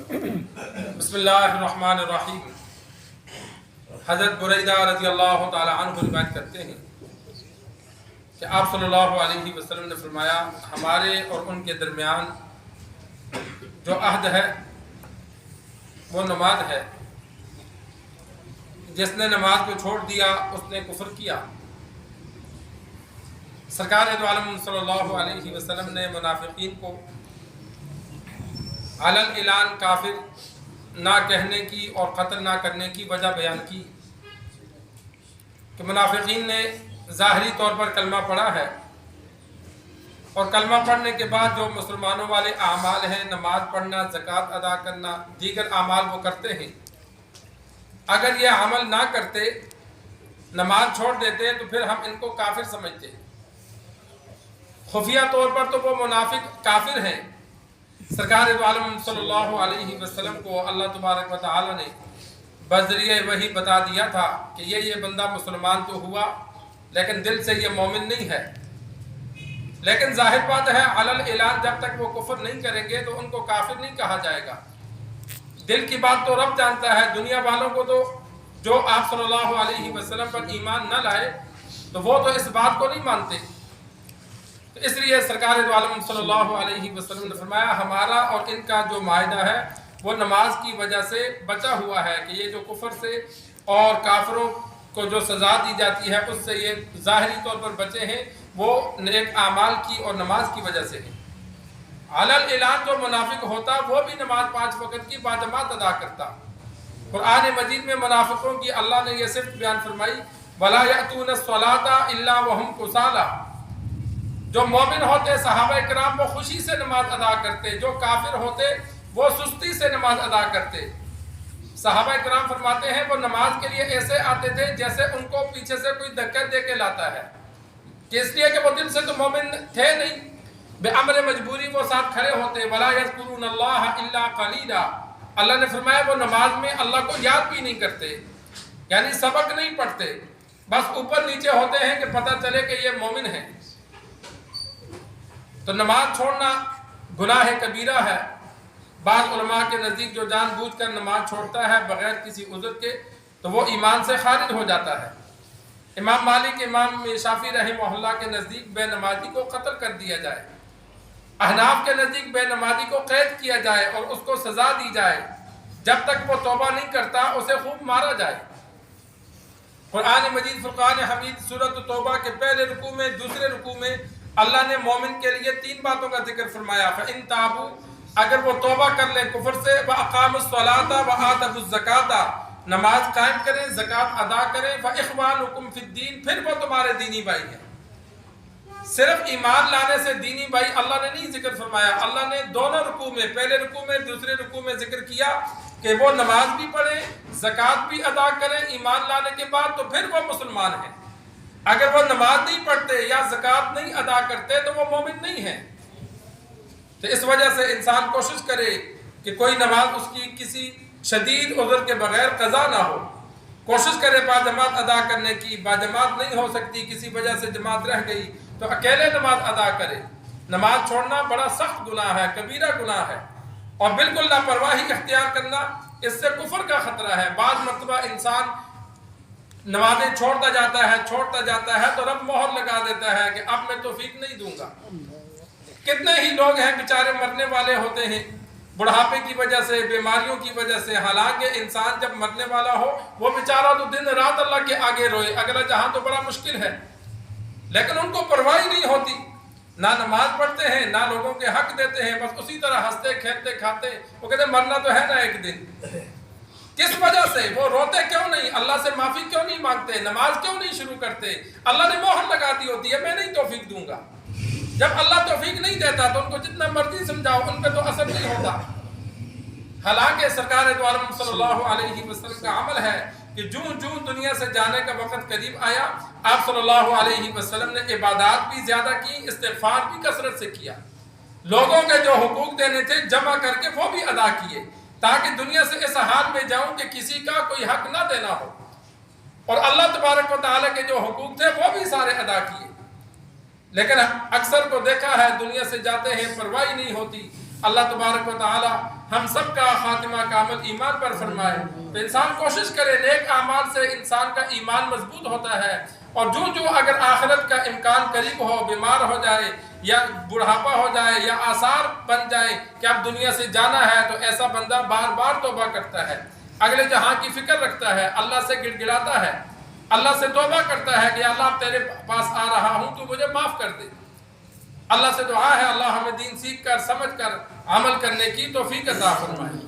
بسم اللہ الرحمن الرحیم۔ حضرت بریدہ رضی اللہ تعالی عنہ روایت کرتے ہیں کہ آپ صلی اللہ علیہ وسلم نے فرمایا، ہمارے اور ان کے درمیان جو عہد ہے وہ نماز ہے، جس نے نماز کو چھوڑ دیا اس نے کفر کیا۔ سرکار دو عالم صلی اللہ علیہ وسلم نے منافقین کو علی الاعلان کافر نہ کہنے کی اور قتل نہ کرنے کی وجہ بیان کی کہ منافقین نے ظاہری طور پر کلمہ پڑھا ہے، اور کلمہ پڑھنے کے بعد جو مسلمانوں والے اعمال ہیں، نماز پڑھنا، زکوٰۃ ادا کرنا، دیگر اعمال وہ کرتے ہیں، اگر یہ عمل نہ کرتے، نماز چھوڑ دیتے تو پھر ہم ان کو کافر سمجھتے۔ خفیہ طور پر تو وہ منافق کافر ہیں۔ سرکار دو عالم صلی اللہ علیہ وسلم کو اللہ تبارک و تعالی نے بذریعہ وحی بتا دیا تھا کہ یہ بندہ مسلمان تو ہوا لیکن دل سے یہ مومن نہیں ہے۔ لیکن ظاہر بات ہے علی الاعلان جب تک وہ کفر نہیں کریں گے تو ان کو کافر نہیں کہا جائے گا۔ دل کی بات تو رب جانتا ہے، دنیا والوں کو تو جو آپ صلی اللہ علیہ وسلم پر ایمان نہ لائے تو وہ تو اس بات کو نہیں مانتے۔ تو اس لیے سرکار دو عالم صلی اللہ علیہ وسلم نے فرمایا، ہمارا اور ان کا جو معاہدہ ہے وہ نماز کی وجہ سے بچا ہوا ہے، کہ یہ جو کفر سے اور کافروں کو جو سزا دی جاتی ہے اس سے یہ ظاہری طور پر بچے ہیں، وہ نیک اعمال کی اور نماز کی وجہ سے ہیں۔ علی الاعلان جو منافق ہوتا وہ بھی نماز 5 وقت کی باجماعت ادا کرتا۔ قرآن مجید میں منافقوں کی اللہ نے یہ صفت بیان فرمائی، وَلَا يَأْتُونَ الصَّلَاةَ إِلَّا وَهُمْ كُسَالَىٰ۔ جو مومن ہوتے صحابہ کرام وہ خوشی سے نماز ادا کرتے، جو کافر ہوتے وہ سستی سے نماز ادا کرتے۔ صحابہ کرام فرماتے ہیں وہ نماز کے لیے ایسے آتے تھے جیسے ان کو پیچھے سے کوئی دھکا دے کے لاتا ہے، کہ اس لیے کہ وہ دل سے تو مومن تھے نہیں، بے امر مجبوری وہ ساتھ کھڑے ہوتے۔ وَلَا يَذْكُرُونَ اللَّهَ إِلَّا قَلِيلًا۔ اللہ نے فرمایا وہ نماز میں اللہ کو یاد بھی نہیں کرتے، یعنی سبق نہیں پڑھتے، بس اوپر نیچے ہوتے ہیں کہ پتہ چلے کہ یہ مومن ہیں۔ تو نماز چھوڑنا گناہ کبیرہ ہے۔ بعض علماء کے نزدیک جو جان بوجھ کر نماز چھوڑتا ہے بغیر کسی عذر کے تو وہ ایمان سے خارج ہو جاتا ہے۔ امام مالک، امام شافعی رحمہ اللہ کے نزدیک بے نمازی کو قتل کر دیا جائے، احناف کے نزدیک بے نمازی کو قید کیا جائے اور اس کو سزا دی جائے، جب تک وہ توبہ نہیں کرتا اسے خوب مارا جائے۔ قرآن مجید فرقان حمید سورۃ توبہ کے پہلے رکوع میں، دوسرے رکوع میں اللہ نے مومن کے لیے 3 باتوں کا ذکر فرمایا، فَإِن تَابُوا، اگر وہ توبہ کر لیں کفر سے، وَأَقَامُوا الصَّلَاةَ وَآتَوُا الزَّكَاةَ، نماز قائم کریں، زکوٰۃ ادا کریں، فَإِخْوَانُكُمْ فِي الدِّينِ، پھر وہ تمہارے دینی بھائی ہیں۔ صرف ایمان لانے سے دینی بھائی اللہ نے نہیں ذکر فرمایا، اللہ نے دونوں رکوع میں، پہلے رکوع میں دوسرے رکوع میں ذکر کیا کہ وہ نماز بھی پڑھیں، زکوٰۃ بھی ادا کریں ایمان لانے کے بعد، تو پھر وہ مسلمان ہیں۔ اگر وہ نماز نہیں پڑھتے یا زکوٰۃ نہیں ادا کرتے تو وہ مومن نہیں ہیں۔ تو اس وجہ سے انسان کوشش کرے کہ کوئی نماز اس کی کسی شدید عذر کے بغیر قضا نہ ہو، کوشش کرے باجماعت ادا کرنے کی۔ باجماعت نہیں ہو سکتی، کسی وجہ سے جماعت رہ گئی تو اکیلے نماز ادا کرے۔ نماز چھوڑنا بڑا سخت گناہ ہے، کبیرہ گناہ ہے، اور بالکل لاپرواہی اختیار کرنا اس سے کفر کا خطرہ ہے۔ بعض مرتبہ انسان نمازیں چھوڑتا جاتا ہے تو رب مہر لگا دیتا ہے کہ اب میں توفیق نہیں دوں گا۔ کتنے ہی لوگ ہیں بیچارے مرنے والے ہوتے ہیں بڑھاپے کی وجہ سے، بیماریوں کی وجہ سے، حالانکہ انسان جب مرنے والا ہو وہ بیچارہ تو دن رات اللہ کے آگے روئے، اگلا جہاں تو بڑا مشکل ہے، لیکن ان کو پرواہ نہیں ہوتی، نہ نماز پڑھتے ہیں نہ لوگوں کے حق دیتے ہیں، بس اسی طرح ہنستے کھیلتے کھاتے، وہ کہتے ہیں مرنا تو ہے نا ایک دن۔ کس وجہ سے وہ روتے کیوں نہیں؟ اللہ سے معافی کیوں نہیں مانگتے؟ نماز کیوں نہیں شروع کرتے؟ اللہ نے مہر لگا دی ہوتی ہے، میں نہیں توفیق دوں گا۔ جب اللہ توفیق نہیں دیتا تو ان کو جتنا مرضی سمجھاؤ ان پہ تو اثر نہیں ہوتا۔ حالانکہ سرکار دو عالم صلی اللہ علیہ وسلم کا عمل ہے کہ جوں دنیا سے جانے کا وقت قریب آیا، آپ صلی اللہ علیہ وسلم نے عبادات بھی زیادہ کی، استغفار بھی کثرت سے کیا، لوگوں کے جو حقوق دینے تھے جمع کر کے وہ بھی ادا کیے، تاکہ دنیا سے اس حال میں جاؤں کہ کسی کا کوئی حق نہ دینا ہو، اور اللہ تبارک و تعالیٰ کے جو حقوق تھے وہ بھی سارے ادا کیے۔ لیکن اکثر کو دیکھا ہے دنیا سے جاتے ہیں، پرواہی نہیں ہوتی، اللہ تبارک و تعالی ہم سب کا خاتمہ کامل ایمان پر فرمائے۔ تو انسان کوشش کرے، نیک اعمال سے انسان کا ایمان مضبوط ہوتا ہے، اور جو اگر آخرت کا امکان قریب ہو، بیمار ہو جائے یا بڑھاپا ہو جائے یا آثار بن جائے کہ اب دنیا سے جانا ہے، تو ایسا بندہ بار بار توبہ کرتا ہے، اگلے جہاں کی فکر رکھتا ہے، اللہ سے گڑ گڑاتا ہے، اللہ سے توبہ کرتا ہے کہ اللہ تیرے پاس آ رہا ہوں، تو مجھے معاف کر دے۔ اللہ سے دعا ہے اللہ ہمیں دین سیکھ کر سمجھ کر عمل کرنے کی توفیق عطا فرمائے۔